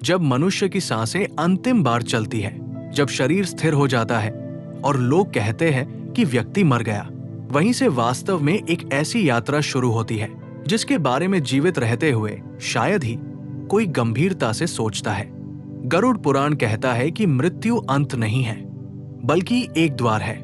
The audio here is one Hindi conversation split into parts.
जब मनुष्य की सांसें अंतिम बार चलती है, जब शरीर स्थिर हो जाता है और लोग कहते हैं कि व्यक्ति मर गया, वहीं से वास्तव में एक ऐसी यात्रा शुरू होती है जिसके बारे में जीवित रहते हुए शायद ही कोई गंभीरता से सोचता है। गरुड़ पुराण कहता है कि मृत्यु अंत नहीं है, बल्कि एक द्वार है,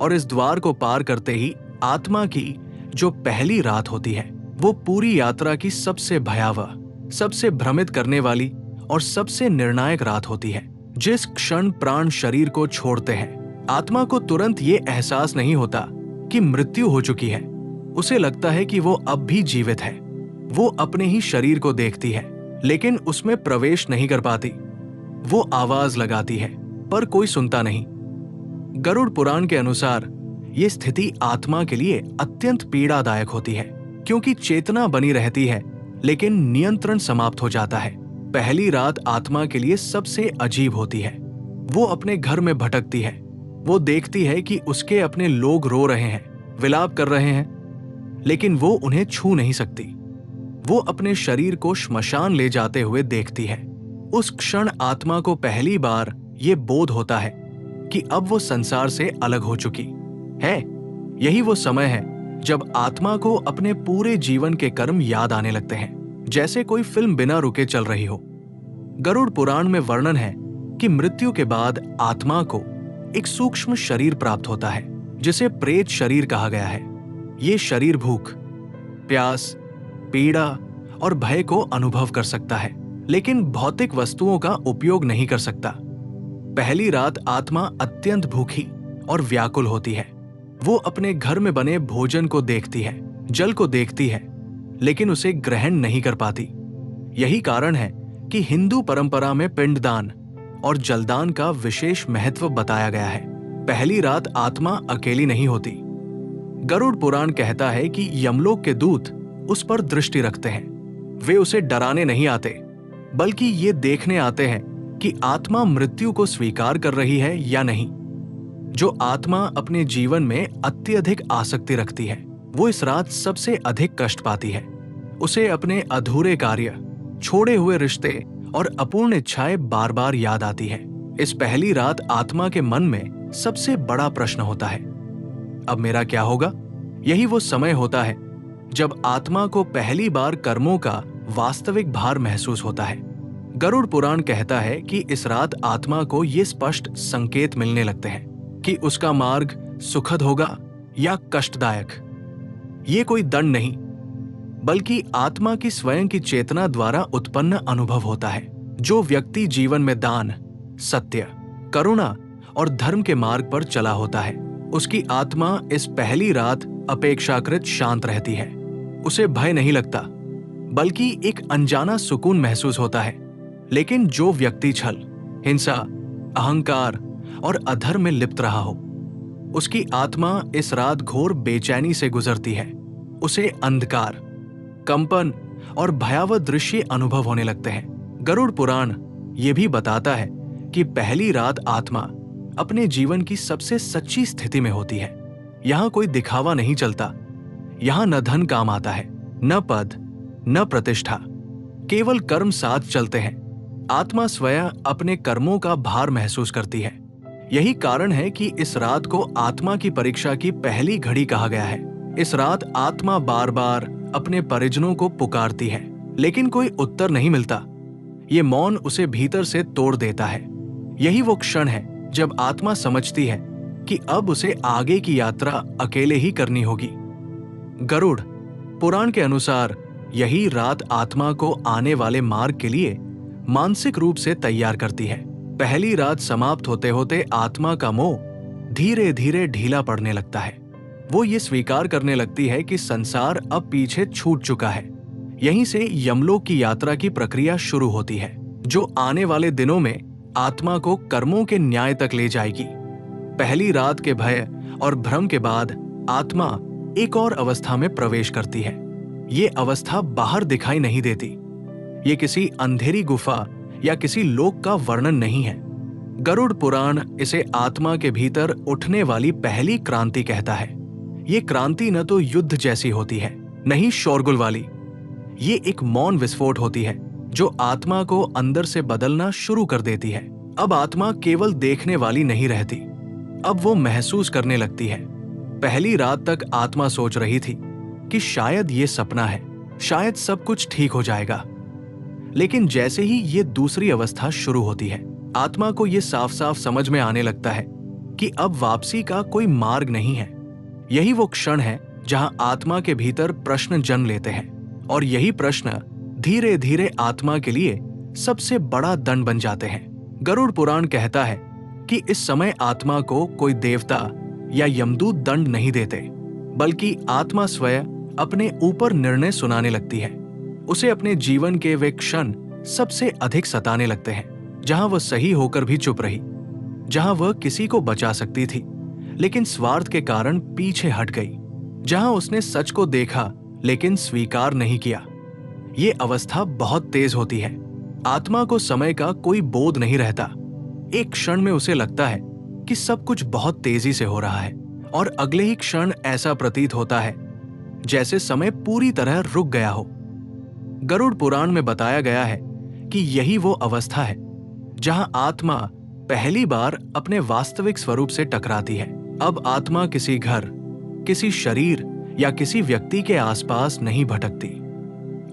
और इस द्वार को पार करते ही आत्मा की जो पहली रात होती है, वो पूरी यात्रा की सबसे भयावह, सबसे भ्रमित करने वाली और सबसे निर्णायक रात होती है। जिस क्षण प्राण शरीर को छोड़ते हैं, आत्मा को तुरंत ये एहसास नहीं होता कि मृत्यु हो चुकी है। उसे लगता है कि वो अब भी जीवित है। वो अपने ही शरीर को देखती है, लेकिन उसमें प्रवेश नहीं कर पाती। वो आवाज लगाती है, पर कोई सुनता नहीं। गरुड़ पुराण के अनुसार ये स्थिति आत्मा के लिए अत्यंत पीड़ादायक होती है, क्योंकि चेतना बनी रहती है लेकिन नियंत्रण समाप्त हो जाता है। पहली रात आत्मा के लिए सबसे अजीब होती है। वो अपने घर में भटकती है। वो देखती है कि उसके अपने लोग रो रहे हैं, विलाप कर रहे हैं, लेकिन वो उन्हें छू नहीं सकती। वो अपने शरीर को श्मशान ले जाते हुए देखती है। उस क्षण आत्मा को पहली बार ये बोध होता है कि अब वो संसार से अलग हो चुकी है। यही वो समय है जब आत्मा को अपने पूरे जीवन के कर्म याद आने लगते हैं, जैसे कोई फिल्म बिना रुके चल रही हो। गरुड़ पुराण में वर्णन है कि मृत्यु के बाद आत्मा को एक सूक्ष्म शरीर प्राप्त होता है, जिसे प्रेत शरीर कहा गया है। ये शरीर भूख, प्यास, पीड़ा और भय को अनुभव कर सकता है, लेकिन भौतिक वस्तुओं का उपयोग नहीं कर सकता। पहली रात आत्मा अत्यंत भूखी और व्याकुल होती है। वो अपने घर में बने भोजन को देखती है, जल को देखती है, लेकिन उसे ग्रहण नहीं कर पाती। यही कारण है कि हिंदू परंपरा में पिंडदान और जलदान का विशेष महत्व बताया गया है। पहली रात आत्मा अकेली नहीं होती। गरुड़ पुराण कहता है कि यमलोक के दूत उस पर दृष्टि रखते हैं। वे उसे डराने नहीं आते, बल्कि ये देखने आते हैं कि आत्मा मृत्यु को स्वीकार कर रही है या नहीं। जो आत्मा अपने जीवन में अत्यधिक आसक्ति रखती है, वो इस रात सबसे अधिक कष्ट पाती है। उसे अपने अधूरे कार्य, छोड़े हुए रिश्ते और अपूर्ण इच्छाएं बार बार याद आती है। इस पहली रात आत्मा के मन में सबसे बड़ा प्रश्न होता है, अब मेरा क्या होगा? यही वो समय होता है जब आत्मा को पहली बार कर्मों का वास्तविक भार महसूस होता है। गरुड़ पुराण कहता है कि इस रात आत्मा को ये स्पष्ट संकेत मिलने लगते हैं कि उसका मार्ग सुखद होगा या कष्टदायक। ये कोई दंड नहीं, बल्कि आत्मा की स्वयं की चेतना द्वारा उत्पन्न अनुभव होता है। जो व्यक्ति जीवन में दान, सत्य, करुणा और धर्म के मार्ग पर चला होता है, उसकी आत्मा इस पहली रात अपेक्षाकृत शांत रहती है। उसे भय नहीं लगता, बल्कि एक अनजाना सुकून महसूस होता है। लेकिन जो व्यक्ति छल, हिंसा, अहंकार और अधर्म में लिप्त रहा हो, उसकी आत्मा इस रात घोर बेचैनी से गुजरती है। उसे अंधकार, कंपन और भयावह दृश्य अनुभव होने लगते हैं। गरुड़ पुराण ये भी बताता है कि पहली रात आत्मा अपने जीवन की सबसे सच्ची स्थिति में होती है। यहाँ कोई दिखावा नहीं चलता। यहाँ न धन काम आता है, न पद, न प्रतिष्ठा, केवल कर्म साथ चलते हैं। आत्मा स्वयं अपने कर्मों का भार महसूस करती है। यही कारण है कि इस रात को आत्मा की परीक्षा की पहली घड़ी कहा गया है। इस रात आत्मा बार बार अपने परिजनों को पुकारती है, लेकिन कोई उत्तर नहीं मिलता। ये मौन उसे भीतर से तोड़ देता है। यही वो क्षण है जब आत्मा समझती है कि अब उसे आगे की यात्रा अकेले ही करनी होगी। गरुड़ पुराण के अनुसार यही रात आत्मा को आने वाले मार्ग के लिए मानसिक रूप से तैयार करती है। पहली रात समाप्त होते होते आत्मा का मोह धीरे धीरे ढीला पड़ने लगता है। वो ये स्वीकार करने लगती है कि संसार अब पीछे छूट चुका है। यहीं से यमलोक की यात्रा की प्रक्रिया शुरू होती है, जो आने वाले दिनों में आत्मा को कर्मों के न्याय तक ले जाएगी। पहली रात के भय और भ्रम के बाद आत्मा एक और अवस्था में प्रवेश करती है। ये अवस्था बाहर दिखाई नहीं देती। ये किसी अंधेरी गुफा या किसी लोक का वर्णन नहीं है। गरुड़ पुराण इसे आत्मा के भीतर उठने वाली पहली क्रांति कहता है। ये क्रांति न तो युद्ध जैसी होती है, न ही शोरगुल वाली। ये एक मौन विस्फोट होती है जो आत्मा को अंदर से बदलना शुरू कर देती है। अब आत्मा केवल देखने वाली नहीं रहती, अब वो महसूस करने लगती है। पहली रात तक आत्मा सोच रही थी कि शायद ये सपना है, शायद सब कुछ ठीक हो जाएगा। लेकिन जैसे ही ये दूसरी अवस्था शुरू होती है, आत्मा को ये साफ साफ समझ में आने लगता है कि अब वापसी का कोई मार्ग नहीं है। यही वो क्षण है जहां आत्मा के भीतर प्रश्न जन्म लेते हैं, और यही प्रश्न धीरे धीरे आत्मा के लिए सबसे बड़ा दंड बन जाते हैं। गरुड़ पुराण कहता है कि इस समय आत्मा को कोई देवता या यमदूत दंड नहीं देते, बल्कि आत्मा स्वयं अपने ऊपर निर्णय सुनाने लगती है। उसे अपने जीवन के वे क्षण सबसे अधिक सताने लगते हैं, जहां वह सही होकर भी चुप रही, जहां वह किसी को बचा सकती थी लेकिन स्वार्थ के कारण पीछे हट गई, जहां उसने सच को देखा लेकिन स्वीकार नहीं किया। ये अवस्था बहुत तेज होती है। आत्मा को समय का कोई बोध नहीं रहता। एक क्षण में उसे लगता है कि सब कुछ बहुत तेजी से हो रहा है, और अगले ही क्षण ऐसा प्रतीत होता है जैसे समय पूरी तरह रुक गया हो। गरुड़ पुराण में बताया गया है कि यही वो अवस्था है जहां आत्मा पहली बार अपने वास्तविक स्वरूप से टकराती है। अब आत्मा किसी घर, किसी शरीर या किसी व्यक्ति के आसपास नहीं भटकती।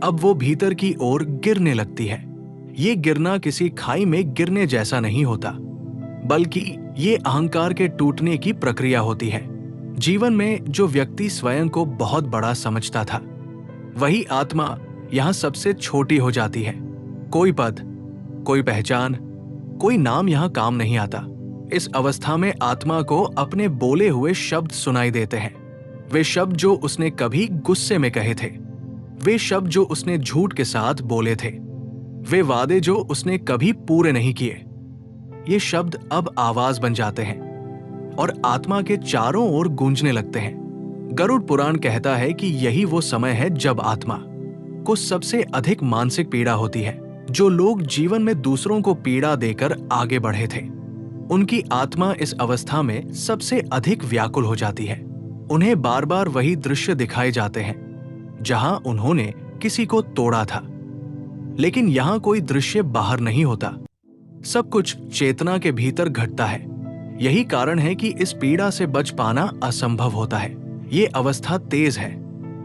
अब वो भीतर की ओर गिरने लगती है। ये गिरना किसी खाई में गिरने जैसा नहीं होता, बल्कि ये अहंकार के टूटने की प्रक्रिया होती है। जीवन में जो व्यक्ति स्वयं को बहुत बड़ा समझता था, वही आत्मा यहाँ सबसे छोटी हो जाती है। कोई पद, कोई पहचान, कोई नाम यहाँ काम नहीं आता। इस अवस्था में आत्मा को अपने बोले हुए शब्द सुनाई देते हैं। वे शब्द जो उसने कभी गुस्से में कहे थे, वे शब्द जो उसने झूठ के साथ बोले थे, वे वादे जो उसने कभी पूरे नहीं किए। ये शब्द अब आवाज बन जाते हैं और आत्मा के चारों ओर गूंजने लगते हैं। गरुड़ पुराण कहता है कि यही वो समय है जब आत्मा को सबसे अधिक मानसिक पीड़ा होती है। जो लोग जीवन में दूसरों को पीड़ा देकर आगे बढ़े थे, उनकी आत्मा इस अवस्था में सबसे अधिक व्याकुल हो जाती है। उन्हें बार बार वही दृश्य दिखाए जाते हैं जहां उन्होंने किसी को तोड़ा था, लेकिन यहां कोई दृश्य बाहर नहीं होता। सब कुछ चेतना के भीतर घटता है। यही कारण है कि इस पीड़ा से बच पाना असंभव होता है। ये अवस्था तेज है,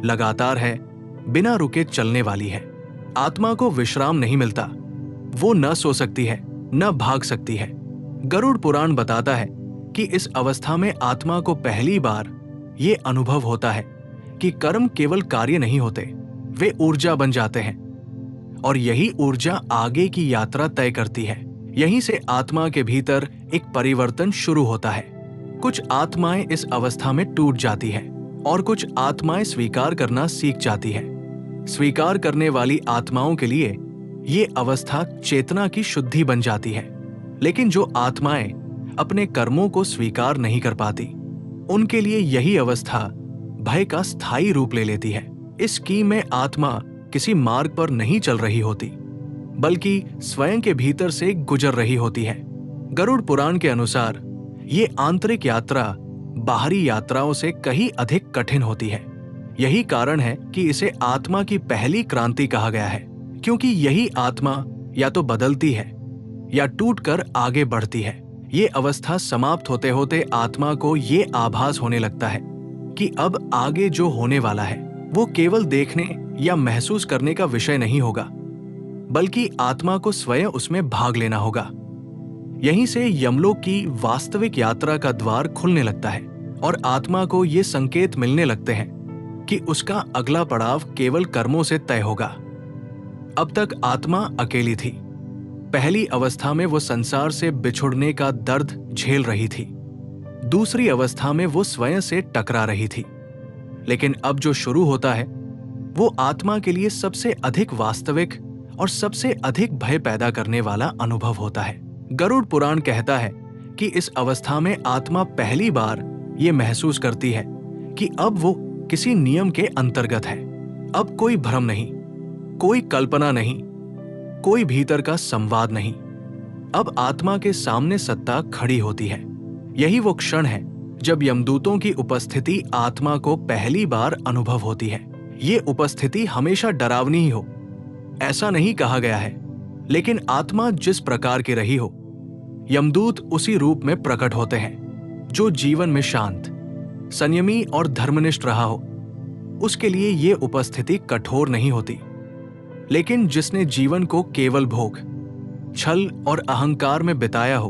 लगातार है, बिना रुके चलने वाली है। आत्मा को विश्राम नहीं मिलता। वो न सो सकती है, न भाग सकती है। गरुड़ पुराण बताता है कि इस अवस्था में आत्मा को पहली बार ये अनुभव होता है कि कर्म केवल कार्य नहीं होते, वे ऊर्जा बन जाते हैं, और यही ऊर्जा आगे की यात्रा तय करती है। यहीं से आत्मा के भीतर एक परिवर्तन शुरू होता है। कुछ आत्माएं इस अवस्था में टूट जाती हैं और कुछ आत्माएं स्वीकार करना सीख जाती हैं। स्वीकार करने वाली आत्माओं के लिए ये अवस्था चेतना की शुद्धि बन जाती है, लेकिन जो आत्माएं अपने कर्मों को स्वीकार नहीं कर पाती, उनके लिए यही अवस्था भय का स्थायी रूप ले लेती है। इस स्कीम में आत्मा किसी मार्ग पर नहीं चल रही होती, बल्कि स्वयं के भीतर से गुजर रही होती है। गरुड़ पुराण के अनुसार ये आंतरिक यात्रा बाहरी यात्राओं से कहीं अधिक कठिन होती है। यही कारण है कि इसे आत्मा की पहली क्रांति कहा गया है, क्योंकि यही आत्मा या तो बदलती है या टूटकर आगे बढ़ती है। ये अवस्था समाप्त होते होते आत्मा को ये आभास होने लगता है कि अब आगे जो होने वाला है वो केवल देखने या महसूस करने का विषय नहीं होगा, बल्कि आत्मा को स्वयं उसमें भाग लेना होगा। यहीं से यमलोक की वास्तविक यात्रा का द्वार खुलने लगता है और आत्मा को ये संकेत मिलने लगते हैं कि उसका अगला पड़ाव केवल कर्मों से तय होगा। अब तक आत्मा अकेली थी। पहली अवस्था में वो संसार से बिछुड़ने का दर्द झेल रही थी। दूसरी अवस्था में वो स्वयं से टकरा रही थी। लेकिन अब जो शुरू होता है वो आत्मा के लिए सबसे अधिक वास्तविक और सबसे अधिक भय पैदा करने वाला अनुभव होता है। गरुड़ पुराण कहता है कि इस अवस्था में आत्मा पहली बार ये महसूस करती है कि अब वो किसी नियम के अंतर्गत है। अब कोई भ्रम नहीं, कोई कल्पना नहीं, कोई भीतर का संवाद नहीं। अब आत्मा के सामने सत्ता खड़ी होती है। यही वो क्षण है जब यमदूतों की उपस्थिति आत्मा को पहली बार अनुभव होती है। ये उपस्थिति हमेशा डरावनी ही हो, ऐसा नहीं कहा गया है, लेकिन आत्मा जिस प्रकार की रही हो, यमदूत उसी रूप में प्रकट होते हैं। जो जीवन में शांत, संयमी और धर्मनिष्ठ रहा हो, उसके लिए ये उपस्थिति कठोर नहीं होती। लेकिन जिसने जीवन को केवल भोग, छल और अहंकार में बिताया हो,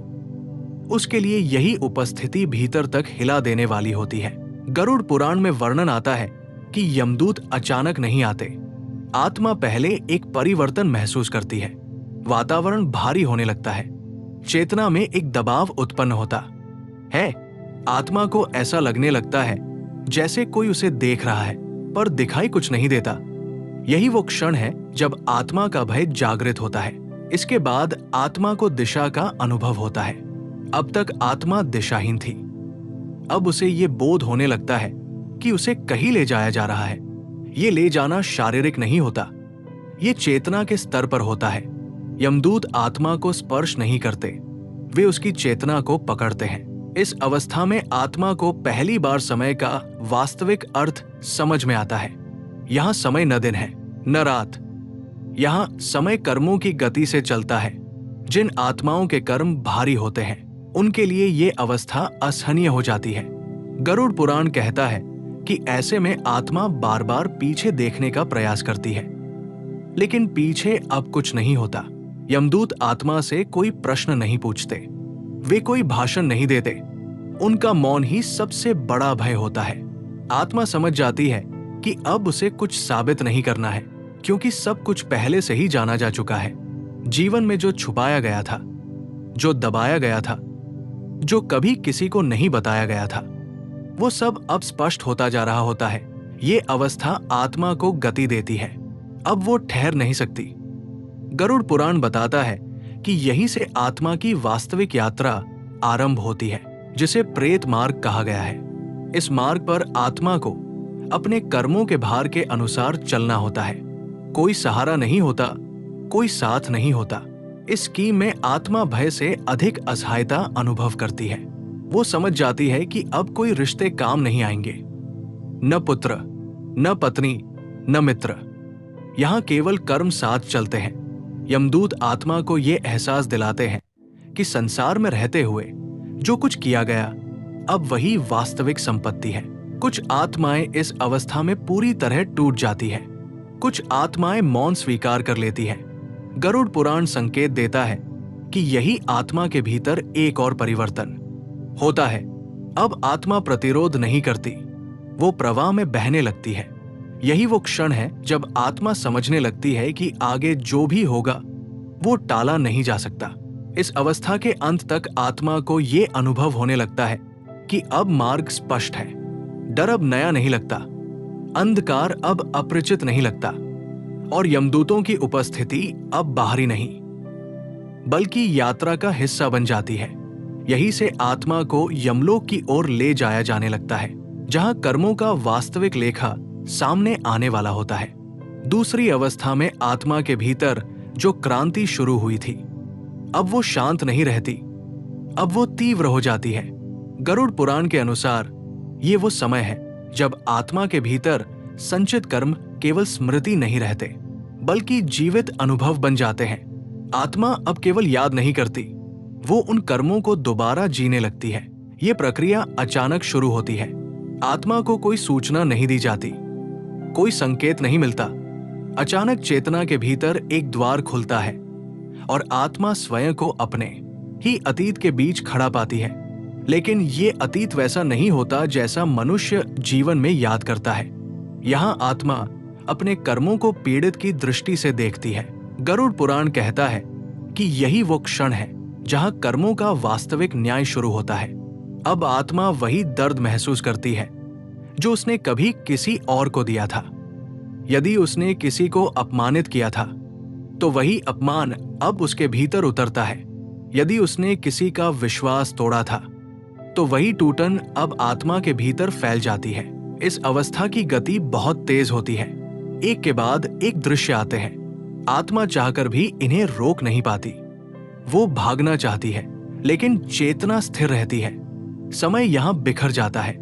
उसके लिए यही उपस्थिति भीतर तक हिला देने वाली होती है। गरुड़ पुराण में वर्णन आता है कि यमदूत अचानक नहीं आते। आत्मा पहले एक परिवर्तन महसूस करती है। वातावरण भारी होने लगता है, चेतना में एक दबाव उत्पन्न होता है। आत्मा को ऐसा लगने लगता है जैसे कोई उसे देख रहा है, पर दिखाई कुछ नहीं देता। यही वो क्षण है जब आत्मा का भय जागृत होता है। इसके बाद आत्मा को दिशा का अनुभव होता है। अब तक आत्मा दिशाहीन थी। अब उसे ये बोध होने लगता है कि उसे कहीं ले जाया जा रहा है। ये ले जाना शारीरिक नहीं होता, ये चेतना के स्तर पर होता है। यमदूत आत्मा को स्पर्श नहीं करते, वे उसकी चेतना को पकड़ते हैं। इस अवस्था में आत्मा को पहली बार समय का वास्तविक अर्थ समझ में आता है। यहाँ समय न दिन है न रात, यहाँ समय कर्मों की गति से चलता है। जिन आत्माओं के कर्म भारी होते हैं, उनके लिए ये अवस्था असहनीय हो जाती है। गरुड़ पुराण कहता है कि ऐसे में आत्मा बार बार पीछे देखने का प्रयास करती है, लेकिन पीछे अब कुछ नहीं होता। यमदूत आत्मा से कोई प्रश्न नहीं पूछते, वे कोई भाषण नहीं देते। उनका मौन ही सबसे बड़ा भय होता है। आत्मा समझ जाती है कि अब उसे कुछ साबित नहीं करना है, क्योंकि सब कुछ पहले से ही जाना जा चुका है। जीवन में जो छुपाया गया था, जो दबाया गया था, जो कभी किसी को नहीं बताया गया था, वो सब अब स्पष्ट होता जा रहा होता है। ये अवस्था आत्मा को गति देती है। अब वो ठहर नहीं सकती। गरुड़ पुराण बताता है कि यहीं से आत्मा की वास्तविक यात्रा आरंभ होती है, जिसे प्रेत मार्ग कहा गया है। इस मार्ग पर आत्मा को अपने कर्मों के भार के अनुसार चलना होता है। कोई सहारा नहीं होता, कोई साथ नहीं होता। इस स्कीम में आत्मा भय से अधिक असहायता अनुभव करती है। वो समझ जाती है कि अब कोई रिश्ते काम नहीं आएंगे, न पुत्र, न पत्नी, न मित्र। यहाँ केवल कर्म साथ चलते हैं। यमदूत आत्मा को ये एहसास दिलाते हैं कि संसार में रहते हुए जो कुछ किया गया, अब वही वास्तविक संपत्ति है। कुछ आत्माएं इस अवस्था में पूरी तरह टूट जाती है, कुछ आत्माएं मौन स्वीकार कर लेती हैं। गरुड़ पुराण संकेत देता है कि यही आत्मा के भीतर एक और परिवर्तन होता है। अब आत्मा प्रतिरोध नहीं करती, वो प्रवाह में बहने लगती है। यही वो क्षण है जब आत्मा समझने लगती है कि आगे जो भी होगा वो टाला नहीं जा सकता। इस अवस्था के अंत तक आत्मा को ये अनुभव होने लगता है कि अब मार्ग स्पष्ट है। डर अब नया नहीं लगता, अंधकार अब अपरिचित नहीं लगता, और यमदूतों की उपस्थिति अब बाहरी नहीं बल्कि यात्रा का हिस्सा बन जाती है। यही से आत्मा को यमलोक की ओर ले जाया जाने लगता है, जहां कर्मों का वास्तविक लेखा सामने आने वाला होता है। दूसरी अवस्था में आत्मा के भीतर जो क्रांति शुरू हुई थी, अब वो शांत नहीं रहती, अब वो तीव्र हो जाती है। गरुड़ पुराण के अनुसार ये वो समय है जब आत्मा के भीतर संचित कर्म केवल स्मृति नहीं रहते, बल्कि जीवित अनुभव बन जाते हैं। आत्मा अब केवल याद नहीं करती, वो उन कर्मों को दोबारा जीने लगती है। ये प्रक्रिया अचानक शुरू होती है। आत्मा को कोई सूचना नहीं दी जाती, कोई संकेत नहीं मिलता। अचानक चेतना के भीतर एक द्वार खुलता है और आत्मा स्वयं को अपने ही अतीत के बीच खड़ा पाती है। लेकिन ये अतीत वैसा नहीं होता जैसा मनुष्य जीवन में याद करता है। यहाँ आत्मा अपने कर्मों को पीड़ित की दृष्टि से देखती है। गरुड़ पुराण कहता है कि यही वो क्षण है जहाँ कर्मों का वास्तविक न्याय शुरू होता है। अब आत्मा वही दर्द महसूस करती है जो उसने कभी किसी और को दिया था। यदि उसने किसी को अपमानित किया था, तो वही अपमान अब उसके भीतर उतरता है। यदि उसने किसी का विश्वास तोड़ा था, तो वही टूटन अब आत्मा के भीतर फैल जाती है। इस अवस्था की गति बहुत तेज होती है। एक के बाद एक दृश्य आते हैं। आत्मा चाहकर भी इन्हें रोक नहीं पाती। वो भागना चाहती है, लेकिन चेतना स्थिर रहती है। समय यहाँ बिखर जाता है।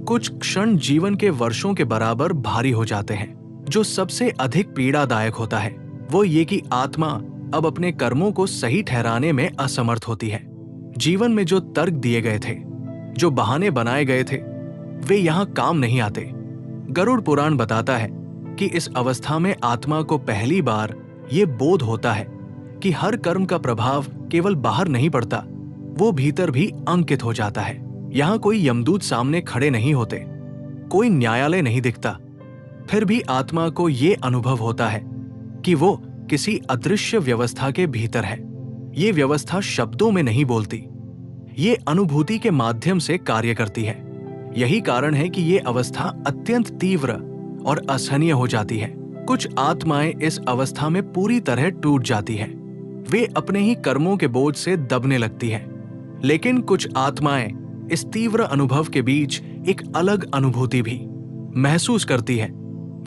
कुछ क्षण जीवन के वर्षों के बराबर भारी हो जाते हैं, जो सबसे अधिक पीड़ादायक होता है। वो ये कि आत्मा अब अपने कर्मों को सही ठहराने में असमर्थ होती है। जीवन में जो तर्क दिए गए थे, जो बहाने बनाए गए थे, वे यहां काम नहीं आते। गरुड़ पुराण बताता है कि इस अवस्था में आत्मा को पहली बार ये बोध होता है कि हर कर्म का प्रभाव केवल बाहर नहीं पड़ता, वो भीतर भी अंकित हो जाता है। यहां कोई यमदूत सामने खड़े नहीं होते, कोई न्यायालय नहीं दिखता। फिर भी आत्मा को ये अनुभव होता है कि वो किसी अदृश्य व्यवस्था के भीतर है। ये व्यवस्था शब्दों में नहीं बोलती, ये अनुभूति के माध्यम से कार्य करती है। यही कारण है कि ये अवस्था अत्यंत तीव्र और असहनीय हो जाती है। कुछ आत्माएं इस अवस्था में पूरी तरह टूट जाती हैं। वे अपने ही कर्मों के बोझ से दबने लगती हैं। लेकिन कुछ आत्माएं इस तीव्र अनुभव के बीच एक अलग अनुभूति भी महसूस करती है।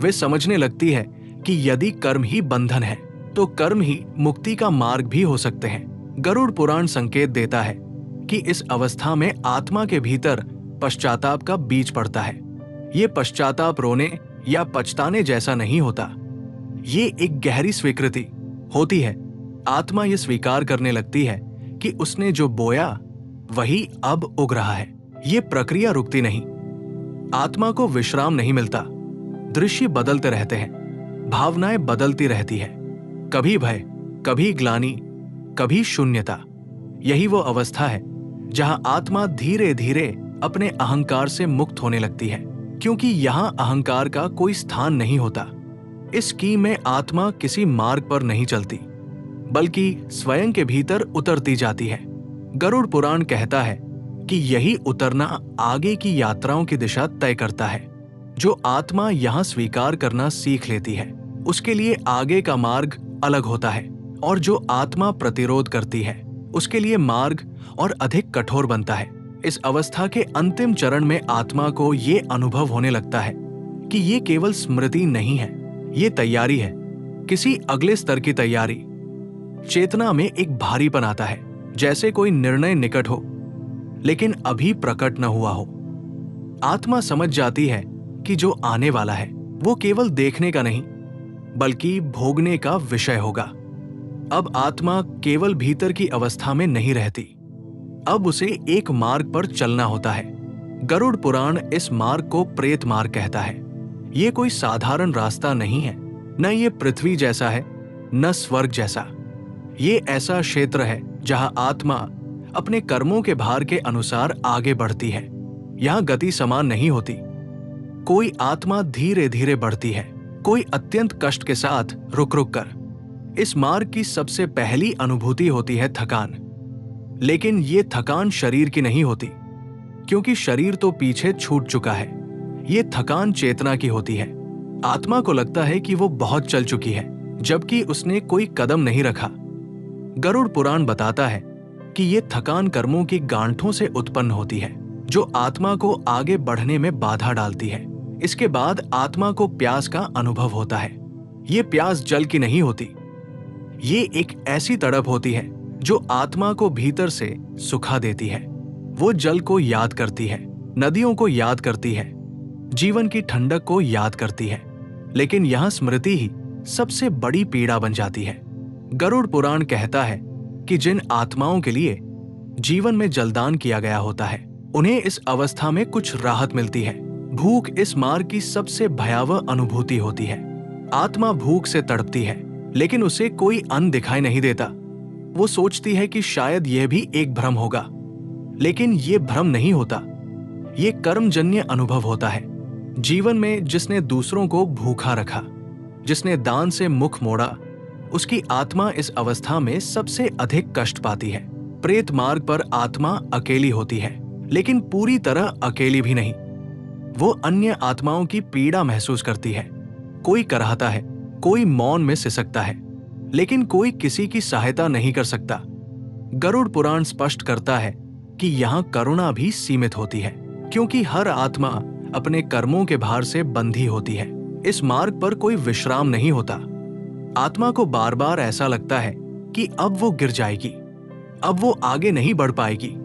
वे समझने लगती है कि यदि कर्म ही बंधन है तो कर्म ही मुक्ति का मार्ग भी हो सकते हैं। गरुड़ पुराण संकेत देता है कि इस अवस्था में आत्मा के भीतर पश्चाताप का बीज पड़ता है। ये पश्चाताप रोने या पछताने जैसा नहीं होता, ये एक गहरी स्वीकृति होती है। आत्मा ये स्वीकार करने लगती है कि उसने जो बोया वही अब उग रहा है। ये प्रक्रिया रुकती नहीं, आत्मा को विश्राम नहीं मिलता। दृश्य बदलते रहते हैं, भावनाएं बदलती रहती है, कभी भय, कभी ग्लानि, कभी शून्यता। यही वो अवस्था है जहां आत्मा धीरे धीरे अपने अहंकार से मुक्त होने लगती है, क्योंकि यहां अहंकार का कोई स्थान नहीं होता। इस स्कीम में आत्मा किसी मार्ग पर नहीं चलती, बल्कि स्वयं के भीतर उतरती जाती है। गरुड़ पुराण कहता है कि यही उतरना आगे की यात्राओं की दिशा तय करता है। जो आत्मा यहां स्वीकार करना सीख लेती है, उसके लिए आगे का मार्ग अलग होता है, और जो आत्मा प्रतिरोध करती है, उसके लिए मार्ग और अधिक कठोर बनता है। इस अवस्था के अंतिम चरण में आत्मा को ये अनुभव होने लगता है कि ये केवल स्मृति नहीं है, ये तैयारी है, किसी अगले स्तर की तैयारी। चेतना में एक भारीपन आता है, जैसे कोई निर्णय निकट हो लेकिन अभी प्रकट न हुआ हो। आत्मा समझ जाती है कि जो आने वाला है वो केवल देखने का नहीं, बल्कि भोगने का विषय होगा। अब आत्मा केवल भीतर की अवस्था में नहीं रहती, अब उसे एक मार्ग पर चलना होता है। गरुड़ पुराण इस मार्ग को प्रेत मार्ग कहता है। ये कोई साधारण रास्ता नहीं है, न ये पृथ्वी जैसा है, न स्वर्ग जैसा। ये ऐसा क्षेत्र है जहां आत्मा अपने कर्मों के भार के अनुसार आगे बढ़ती है। यहां गति समान नहीं होती, कोई आत्मा धीरे धीरे बढ़ती है, कोई अत्यंत कष्ट के साथ रुक रुक कर। इस मार्ग की सबसे पहली अनुभूति होती है थकान, लेकिन ये थकान शरीर की नहीं होती, क्योंकि शरीर तो पीछे छूट चुका है। ये थकान चेतना की होती है। आत्मा को लगता है कि वो बहुत चल चुकी है, जबकि उसने कोई कदम नहीं रखा। गरुड़ पुराण बताता है कि ये थकान कर्मों की गांठों से उत्पन्न होती है, जो आत्मा को आगे बढ़ने में बाधा डालती है। इसके बाद आत्मा को प्यास का अनुभव होता है। ये प्यास जल की नहीं होती, ये एक ऐसी तड़प होती है जो आत्मा को भीतर से सुखा देती है। वो जल को याद करती है, नदियों को याद करती है, जीवन की ठंडक को याद करती है। लेकिन यहां स्मृति ही सबसे बड़ी पीड़ा बन जाती है। गरुड़ पुराण कहता है कि जिन आत्माओं के लिए जीवन में जलदान किया गया होता है, उन्हें इस अवस्था में कुछ राहत मिलती है। भूख इस मार्ग की सबसे भयावह अनुभूति होती है। आत्मा भूख से तड़पती है, लेकिन उसे कोई अन्न दिखाई नहीं देता। वो सोचती है कि शायद यह भी एक भ्रम होगा, लेकिन ये भ्रम नहीं होता, ये कर्मजन्य अनुभव होता है। जीवन में जिसने दूसरों को भूखा रखा, जिसने दान से मुख मोड़ा, उसकी आत्मा इस अवस्था में सबसे अधिक कष्ट पाती है। प्रेत मार्ग पर आत्मा अकेली होती है, लेकिन पूरी तरह अकेली भी नहीं। वो अन्य आत्माओं की पीड़ा महसूस करती है। कोई कराहता है, कोई मौन में सिसकता है, लेकिन कोई किसी की सहायता नहीं कर सकता। गरुड़ पुराण स्पष्ट करता है कि यहाँ करुणा भी सीमित होती है, क्योंकि हर आत्मा अपने कर्मों के भार से बंधी होती है। इस मार्ग पर कोई विश्राम नहीं होता। आत्मा को बार बार ऐसा लगता है कि अब वो गिर जाएगी, अब वो आगे नहीं बढ़ पाएगी,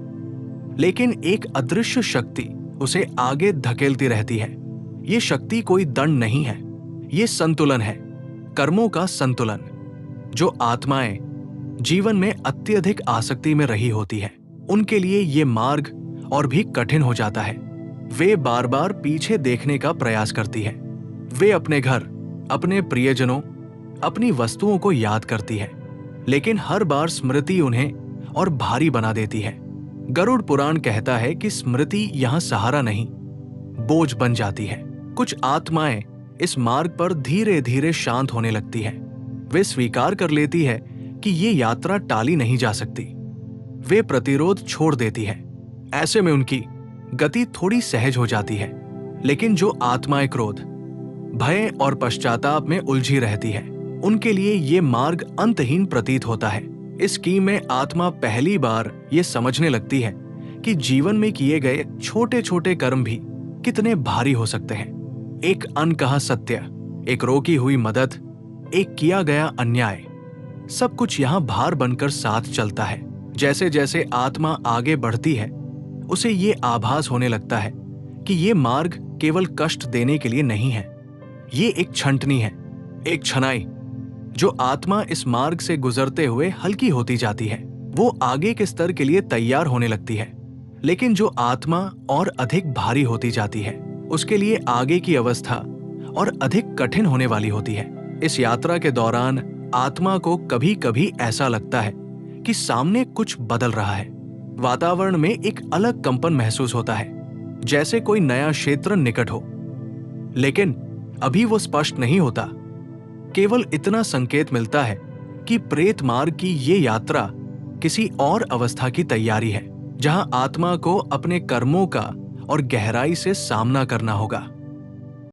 लेकिन एक अदृश्य शक्ति उसे आगे धकेलती रहती है। ये शक्ति कोई दंड नहीं है, ये संतुलन है, कर्मों का संतुलन। जो आत्माएं जीवन में अत्यधिक आसक्ति में रही होती है, उनके लिए ये मार्ग और भी कठिन हो जाता है। वे बार बार पीछे देखने का प्रयास करती है। वे अपने घर, अपने प्रियजनों, अपनी वस्तुओं को याद करती है, लेकिन हर बार स्मृति उन्हें और भारी बना देती है। गरुड़ पुराण कहता है कि स्मृति यहां सहारा नहीं, बोझ बन जाती है। कुछ आत्माएं इस मार्ग पर धीरे धीरे शांत होने लगती है। वे स्वीकार कर लेती है कि ये यात्रा टाली नहीं जा सकती। वे प्रतिरोध छोड़ देती है। ऐसे में उनकी गति थोड़ी सहज हो जाती है। लेकिन जो आत्माएं क्रोध, भय और पश्चाताप में उलझी रहती है, उनके लिए ये मार्ग अंतहीन प्रतीत होता है। इस स्कीम में आत्मा पहली बार ये समझने लगती है कि जीवन में किए गए छोटे छोटे कर्म भी कितने भारी हो सकते हैं। एक अनकहा सत्य, एक रोकी हुई मदद, एक किया गया अन्याय, सब कुछ यहां भार बनकर साथ चलता है। जैसे जैसे आत्मा आगे बढ़ती है, उसे ये आभास होने लगता है कि ये मार्ग केवल कष्ट देने के लिए नहीं है। ये एक छंटनी है, एक छनाई, जो आत्मा इस मार्ग से गुजरते हुए हल्की होती जाती है। वो आगे के स्तर के लिए तैयार होने लगती है। लेकिन जो आत्मा और अधिक भारी होती जाती है, उसके लिए आगे की अवस्था और अधिक कठिन होने वाली होती है। इस यात्रा के दौरान आत्मा को कभी कभी ऐसा लगता है कि सामने कुछ बदल रहा है। वातावरण में एक अलग कंपन महसूस होता है, जैसे कोई नया क्षेत्र निकट हो। लेकिन अभी वो स्पष्ट नहीं होता। केवल इतना संकेत मिलता है कि प्रेत मार्ग की ये यात्रा किसी और अवस्था की तैयारी है, जहां आत्मा को अपने कर्मों का और गहराई से सामना करना होगा।